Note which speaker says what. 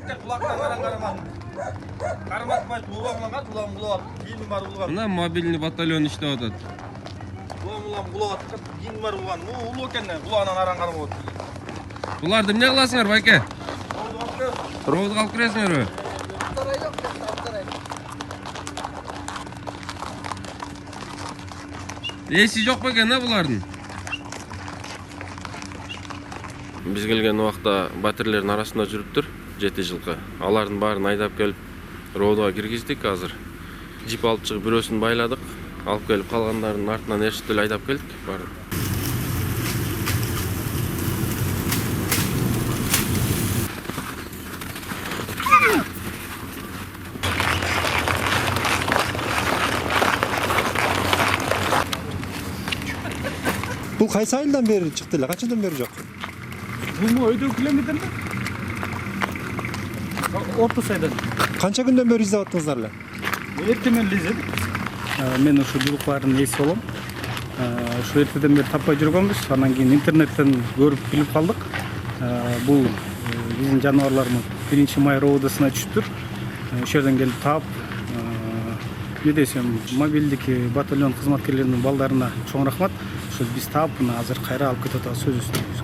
Speaker 1: Эке кулактан карама. Карматпай тулаңланган, тулам булат. Кийин бар булган.
Speaker 2: Мына мобильный батальон иштеп атат.
Speaker 1: Тулам булат. Кийин бар булган. Улуу экен, кулагынан аран карап атат.
Speaker 2: Буларды эмне кыласыңар, байке? Проводго алып киресиңерби? Эси жок бекен, булардын? Биз келген убакта батирлердин арасында жүрүптүр, 7 жылкы. Алардын баарын айдап келип, роодго киргиздик азыр. Жип алып чыгып бирөөсүн байладык. Алып келип калгандардын артынан эртип эле айдап келдик баарын.
Speaker 3: Бул кайсы айылдан бери чыкты эле? Качадан бери жок?
Speaker 4: Бул өйдө километрде? 30 айдан.
Speaker 3: Канча күндөн бери издеп аттыңыздар эле?
Speaker 4: Эртемен издедик. Мен ушу жылкылардын ээси болом. Ушу эртеден бери таппай жүргөнбүз. Анан кийин интернеттен көрүп билип калдык. Бул биздин жаныбарларымыз 1-май роодосуна түшүптүр. Ошол жерден келип таап, эмне десем, мобилдик батальон кызматкерлеринин балдарына чоң рахмат. Биз таап, азыр кайра алып кетип атабыз сөз үстүбүз.